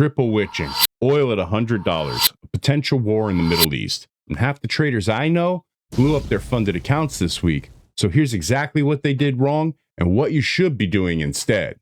triple witching, oil at $100, a potential war in the Middle East. And half the traders I know blew up their funded accounts this week. So here's exactly what they did wrong and what you should be doing instead.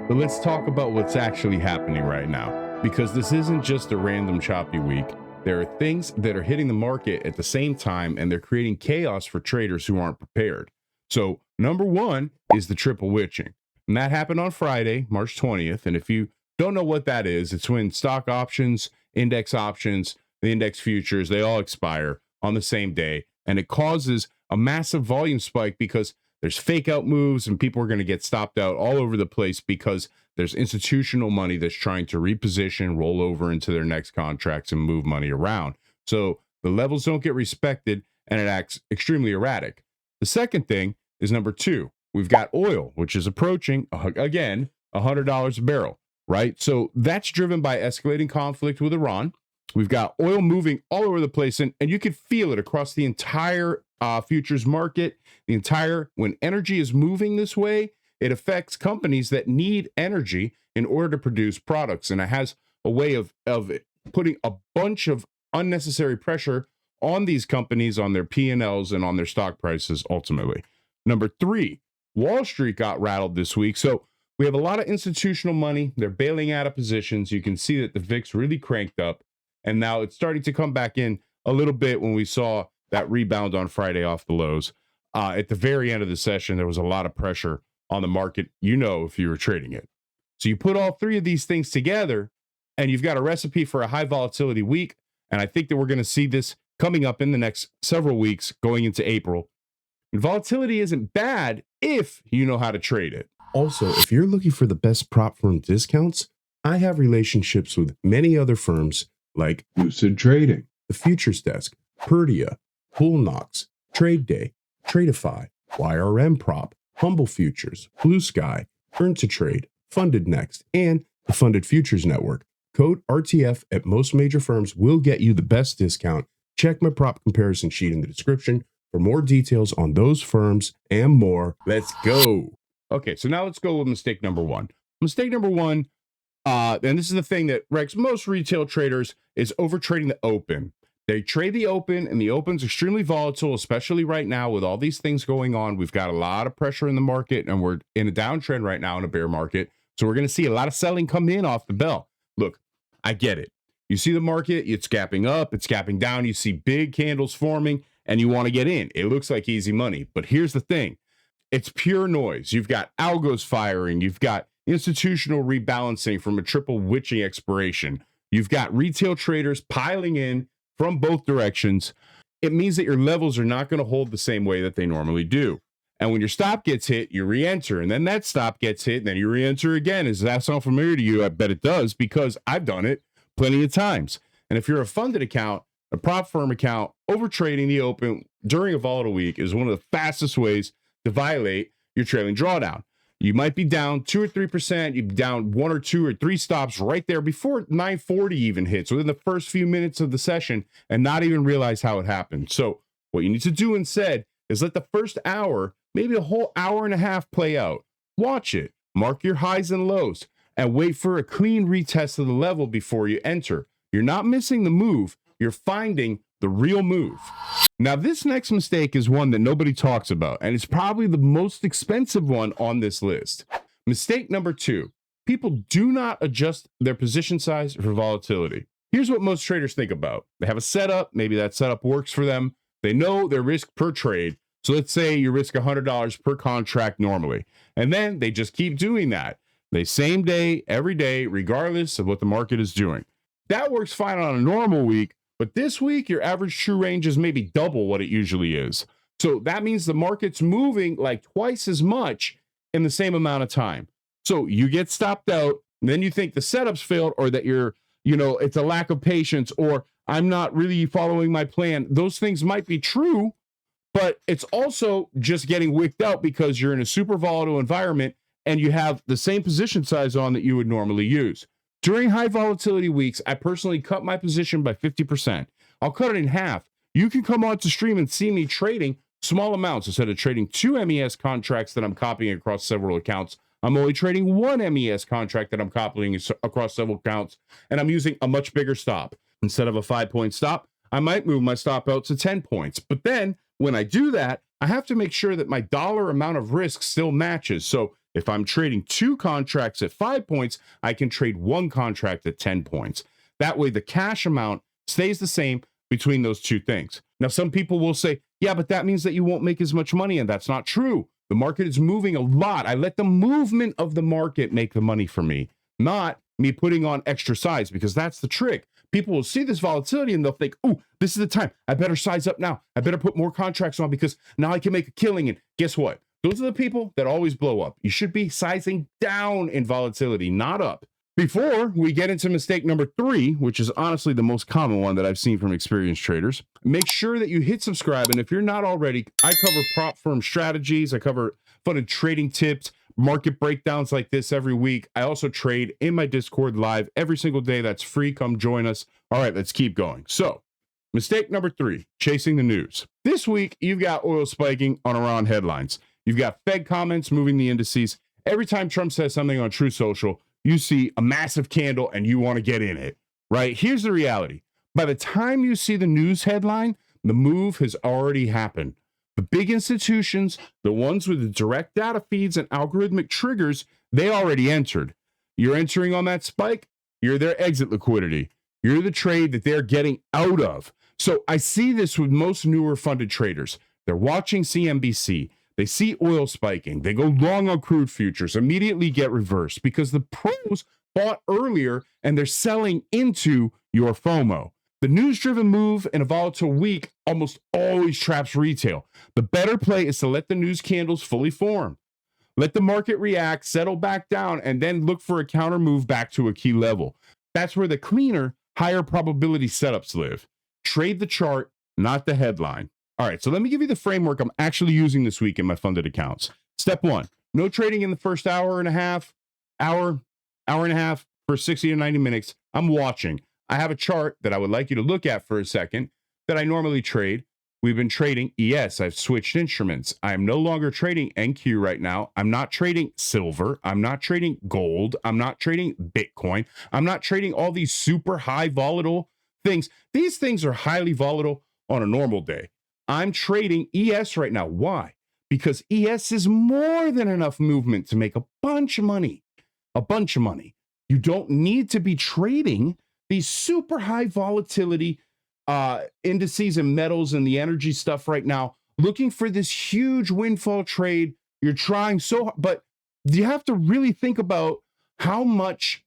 But let's talk about what's actually happening right now, because this isn't just a random choppy week. There are things that are hitting the market at the same time, and they're creating chaos for traders who aren't prepared. So number one is the triple witching. And that happened on Friday, March 20th. And if you don't know what that is, it's when stock options, the index futures, they all expire on the same day. And it causes a massive volume spike because there's fake out moves and people are going to get stopped out all over the place because there's institutional money that's trying to reposition, roll over into their next contracts and move money around. So the levels don't get respected and it acts extremely erratic. The second thing is number two. We've got oil, which is approaching, again, $100 a barrel, right? So that's driven by escalating conflict with Iran. We've got oil moving all over the place, and you can feel it across the entire futures market. When energy is moving this way, it affects companies that need energy in order to produce products. And it has a way of putting a bunch of unnecessary pressure on these companies, on their P&Ls and on their stock prices ultimately. Number three, Wall Street got rattled this week. So we have a lot of institutional money. They're bailing out of positions. You can see that the VIX really cranked up. And now it's starting to come back in a little bit when we saw that rebound on Friday off the lows. At the very end of the session, there was a lot of pressure on the market, if you were trading it. So you put all three of these things together, and you've got a recipe for a high volatility week. And I think that we're going to see this coming up in the next several weeks going into April. And volatility isn't bad if you know how to trade it. Also, if you're looking for the best prop firm discounts, I have relationships with many other firms like Lucid Trading, the Futures Desk, Perdia, Poolnox, Trade Day, Tradeify, YRM Prop, Humble Futures, Blue Sky, Earn to Trade, Funded Next, and the Funded Futures Network. Code RTF at most major firms will get you the best discount. Check my prop comparison sheet in the description for more details on those firms and more. Let's go. Okay, so now let's go with mistake number one. Mistake number one, and this is the thing that wrecks most retail traders, is overtrading the open. They trade the open, and the open's extremely volatile, especially right now with all these things going on. We've got a lot of pressure in the market, and we're in a downtrend right now in a bear market. So we're going to see a lot of selling come in off the bell. Look, I get it. You see the market, it's gapping up, it's gapping down. You see big candles forming, and you want to get in. It looks like easy money. But here's the thing. It's pure noise. You've got algos firing. You've got institutional rebalancing from a triple witching expiration. You've got retail traders piling in from both directions. It means that your levels are not going to hold the same way that they normally do. And when your stop gets hit, you re-enter, and then that stop gets hit, and then you re-enter again. Does that sound familiar to you? I bet it does, because I've done it plenty of times. And if you're a funded account, a prop firm account, overtrading the open during a volatile week is one of the fastest ways to violate your trailing drawdown. You might be down 2 or 3%. You'd be down 1 or 2 or 3 stops right there before 940 even hits, within the first few minutes of the session, and not even realize how it happened. So what you need to do instead is let the first hour, maybe a whole hour and a half, play out. Watch it, mark your highs and lows, and wait for a clean retest of the level before you enter. You're not missing the move. You're finding the real move. Now, this next mistake is one that nobody talks about, and it's probably the most expensive one on this list. Mistake number two, people do not adjust their position size for volatility. Here's what most traders think about. They have a setup. Maybe that setup works for them. They know their risk per trade. So let's say you risk $100 per contract normally, and then they just keep doing that. They same day, every day, regardless of what the market is doing. That works fine on a normal week. But this week, your average true range is maybe double what it usually is. So that means the market's moving like twice as much in the same amount of time. So you get stopped out, and then you think the setup's failed, or that it's a lack of patience, or I'm not really following my plan. Those things might be true, but it's also just getting wicked out because you're in a super volatile environment and you have the same position size on that you would normally use. During high volatility weeks, I personally cut my position by 50%. I'll cut it in half. You can come on to stream and see me trading small amounts. Instead of trading 2 MES contracts that I'm copying across several accounts, I'm only trading 1 MES contract that I'm copying across several accounts, and I'm using a much bigger stop. Instead of a 5-point stop, I might move my stop out to 10 points. But then when I do that, I have to make sure that my dollar amount of risk still matches. So if I'm trading 2 contracts at 5 points, I can trade 1 contract at 10 points. That way the cash amount stays the same between those 2 things. Now, some people will say, yeah, but that means that you won't make as much money, and that's not true. The market is moving a lot. I let the movement of the market make the money for me, not me putting on extra size, because that's the trick. People will see this volatility and they'll think, oh, this is the time. I better size up now. I better put more contracts on because now I can make a killing. And guess what? Those are the people that always blow up. You should be sizing down in volatility, not up. Before we get into mistake number 3, which is honestly the most common one that I've seen from experienced traders, make sure that you hit subscribe. And if you're not already, I cover prop firm strategies. I cover funded trading tips, market breakdowns like this every week. I also trade in my Discord live every single day. That's free. Come join us. All right, let's keep going. So mistake number 3, chasing the news. This week, you've got oil spiking on Iran headlines. You've got Fed comments moving the indices. Every time Trump says something on True Social, you see a massive candle and you want to get in it, right? Here's the reality. By the time you see the news headline, the move has already happened. The big institutions, the ones with the direct data feeds and algorithmic triggers, they already entered. You're entering on that spike, you're their exit liquidity. You're the trade that they're getting out of. So I see this with most newer funded traders. They're watching CNBC. They see oil spiking. They go long on crude futures, immediately get reversed because the pros bought earlier and they're selling into your FOMO. The news-driven move in a volatile week almost always traps retail. The better play is to let the news candles fully form. Let the market react, settle back down, and then look for a counter move back to a key level. That's where the cleaner, higher probability setups live. Trade the chart, not the headline. All right, so let me give you the framework I'm actually using this week in my funded accounts. Step 1, no trading in the first hour and a half for 60 to 90 minutes. I'm watching. I have a chart that I would like you to look at for a second that I normally trade. We've been trading ES. I've switched instruments. I am no longer trading NQ right now. I'm not trading silver. I'm not trading gold. I'm not trading Bitcoin. I'm not trading all these super high volatile things. These things are highly volatile on a normal day. I'm trading ES right now. Why? Because ES is more than enough movement to make a bunch of money. A bunch of money. You don't need to be trading these super high volatility indices and metals and the energy stuff right now, looking for this huge windfall trade. You're trying so hard, but you have to really think about how much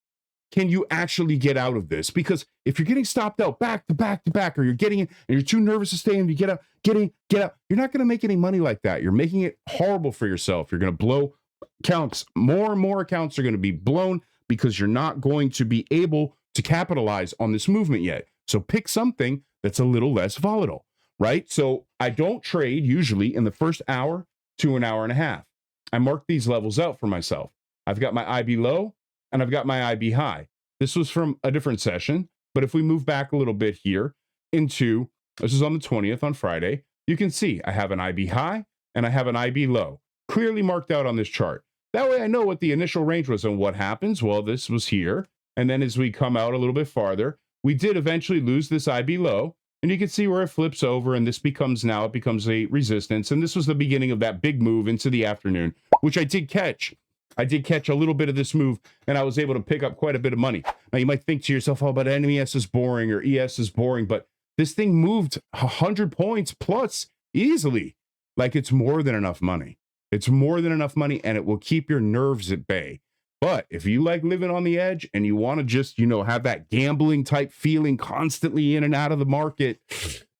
can you actually get out of this? Because if you're getting stopped out back to back to back, or you're getting in and you're too nervous to stay in, you get out, get out, you're not going to make any money like that. You're making it horrible for yourself. You're going to blow accounts. More and more accounts are going to be blown because you're not going to be able to capitalize on this movement yet. So pick something that's a little less volatile, right? So I don't trade usually in the first hour to an hour and a half. I mark these levels out for myself. I've got my IB low and I've got my IB high. This was from a different session, but if we move back a little bit here into, this is on the 20th on Friday, you can see I have an IB high and I have an IB low, clearly marked out on this chart. That way I know what the initial range was and what happens. Well, this was here. And then as we come out a little bit farther, we did eventually lose this IB low. And you can see where it flips over and this becomes now, it becomes a resistance. And this was the beginning of that big move into the afternoon, which I did catch. I did catch a little bit of this move and I was able to pick up quite a bit of money. Now you might think to yourself, oh, but MES is boring or ES is boring, but this thing moved 100 points plus easily. Like it's more than enough money. It's more than enough money and it will keep your nerves at bay. But if you like living on the edge and you want to just, have that gambling type feeling constantly in and out of the market,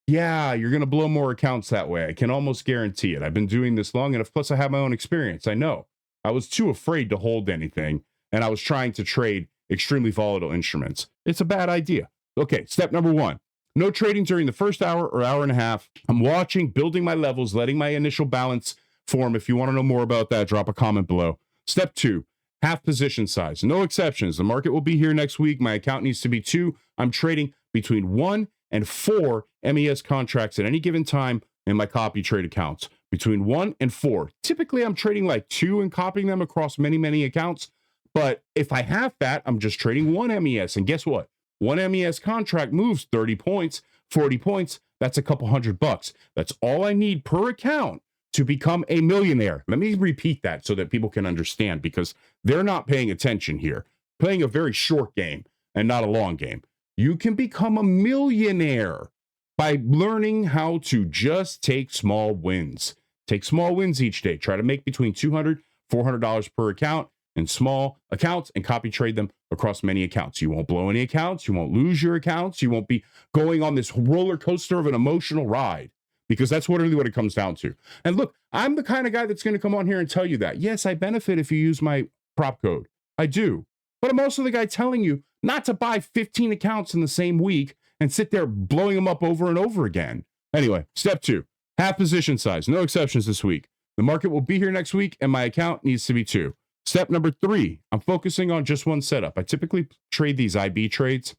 yeah, you're going to blow more accounts that way. I can almost guarantee it. I've been doing this long enough. Plus I have my own experience. I know. I was too afraid to hold anything and I was trying to trade extremely volatile instruments. It's a bad idea. Okay, step number 1. No trading during the first hour or hour and a half. I'm watching, building my levels, letting my initial balance form. If you want to know more about that, drop a comment below. Step 2, half position size. No exceptions. The market will be here next week. My account needs to be 2. I'm trading between 1 and 4 MES contracts at any given time in my copy trade accounts, between 1 and 4. Typically, I'm trading like 2 and copying them across many, many accounts. But if I have that, I'm just trading 1 MES. And guess what? 1 MES contract moves 30 points, 40 points. That's a couple $100. That's all I need per account to become a millionaire. Let me repeat that so that people can understand, because they're not paying attention here. Playing a very short game and not a long game. You can become a millionaire by learning how to just take small wins. Take small wins each day. Try to make between $200, $400 per account in small accounts and copy trade them across many accounts. You won't blow any accounts. You won't lose your accounts. You won't be going on this roller coaster of an emotional ride, because that's really what it comes down to. And look, I'm the kind of guy that's going to come on here and tell you that. Yes, I benefit if you use my prop code. I do. But I'm also the guy telling you not to buy 15 accounts in the same week and sit there blowing them up over and over again. Anyway, step 2, half position size. No exceptions this week. The market will be here next week, and my account needs to be 2. Step number 3, I'm focusing on just one setup. I typically trade these IB trades,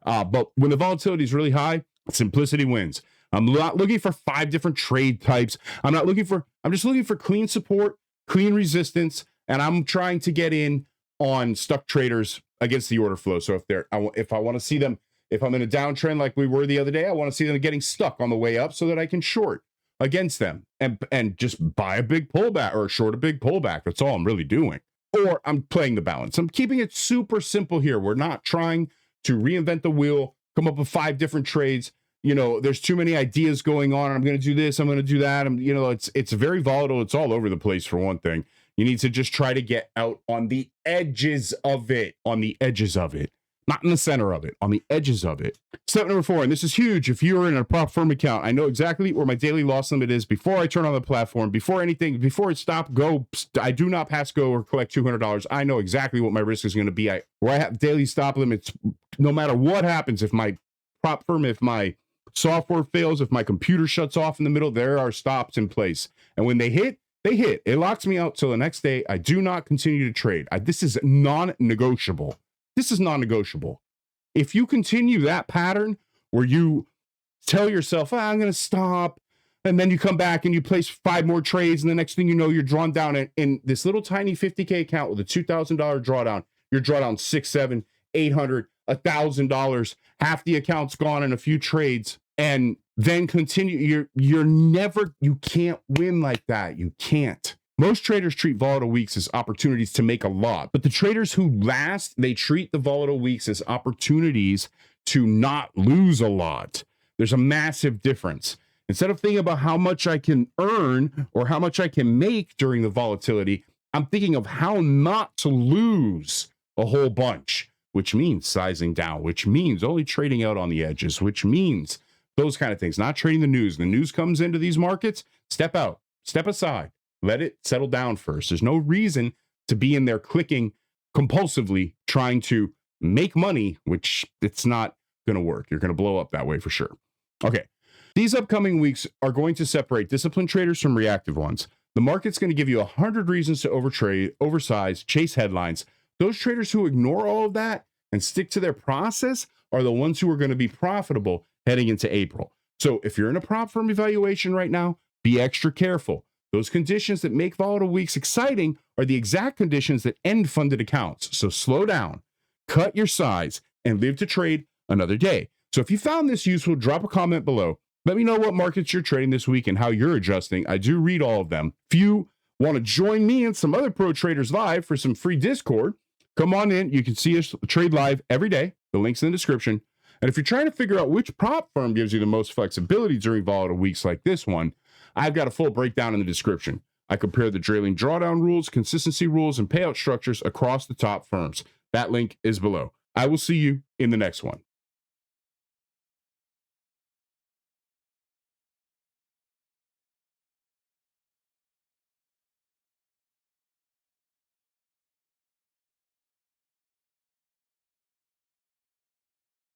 but when the volatility is really high, simplicity wins. I'm not looking for 5 different trade types. I'm just looking for clean support, clean resistance, and I'm trying to get in on stuck traders against the order flow. So if I want to see them, if I'm in a downtrend like we were the other day, I want to see them getting stuck on the way up so that I can short against them and just buy a big pullback or short a big pullback. That's all I'm really doing. Or I'm playing the balance. I'm keeping it super simple here. We're not trying to reinvent the wheel, come up with 5 different trades. You know, there's too many ideas going on. I'm going to do this. I'm going to do that. It's very volatile. It's all over the place for one thing. You need to just try to get out on the edges of it, not in the center of it, on the edges of it. Step number 4, and this is huge. If you're in a prop firm account, I know exactly where my daily loss limit is before I turn on the platform, before it stop, go. I do not pass go or collect $200. I know exactly what my risk is going to be. Where I have daily stop limits, no matter what happens, if my prop firm, if my software fails, if my computer shuts off in the middle, there are stops in place. And when they hit, they hit. It locks me out till the next day. I do not continue to trade. This is non-negotiable. This is non-negotiable. If you continue that pattern where you tell yourself, I'm going to stop, and then you come back and you place 5 more trades, and the next thing you know, you're drawn down in this little tiny 50K account with a $2,000 drawdown. You're drawn down $600, $700, $800, $1,000. Half the account's gone in a few trades, and then continue. You can't win like that. You can't. Most traders treat volatile weeks as opportunities to make a lot, but the traders who last, they treat the volatile weeks as opportunities to not lose a lot. There's a massive difference. Instead of thinking about how much I can earn or how much I can make during the volatility, I'm thinking of how not to lose a whole bunch, which means sizing down, which means only trading out on the edges, which means those kind of things, not trading the news. The news comes into these markets, step out, step aside. Let it settle down first. There's no reason to be in there clicking compulsively, trying to make money, which it's not going to work. You're going to blow up that way for sure. Okay. These upcoming weeks are going to separate disciplined traders from reactive ones. The market's going to give you 100 reasons to overtrade, oversize, chase headlines. Those traders who ignore all of that and stick to their process are the ones who are going to be profitable heading into April. So if you're in a prop firm evaluation right now, be extra careful. Those conditions that make volatile weeks exciting are the exact conditions that end funded accounts. So slow down, cut your size, and live to trade another day. So if you found this useful, drop a comment below. Let me know what markets you're trading this week and how you're adjusting. I do read all of them. If you want to join me and some other pro traders live for some free Discord, come on in. You can see us trade live every day. The link's in the description. And if you're trying to figure out which prop firm gives you the most flexibility during volatile weeks like this one, I've got a full breakdown in the description. I compare the trailing drawdown rules, consistency rules, and payout structures across the top firms. That link is below. I will see you in the next one.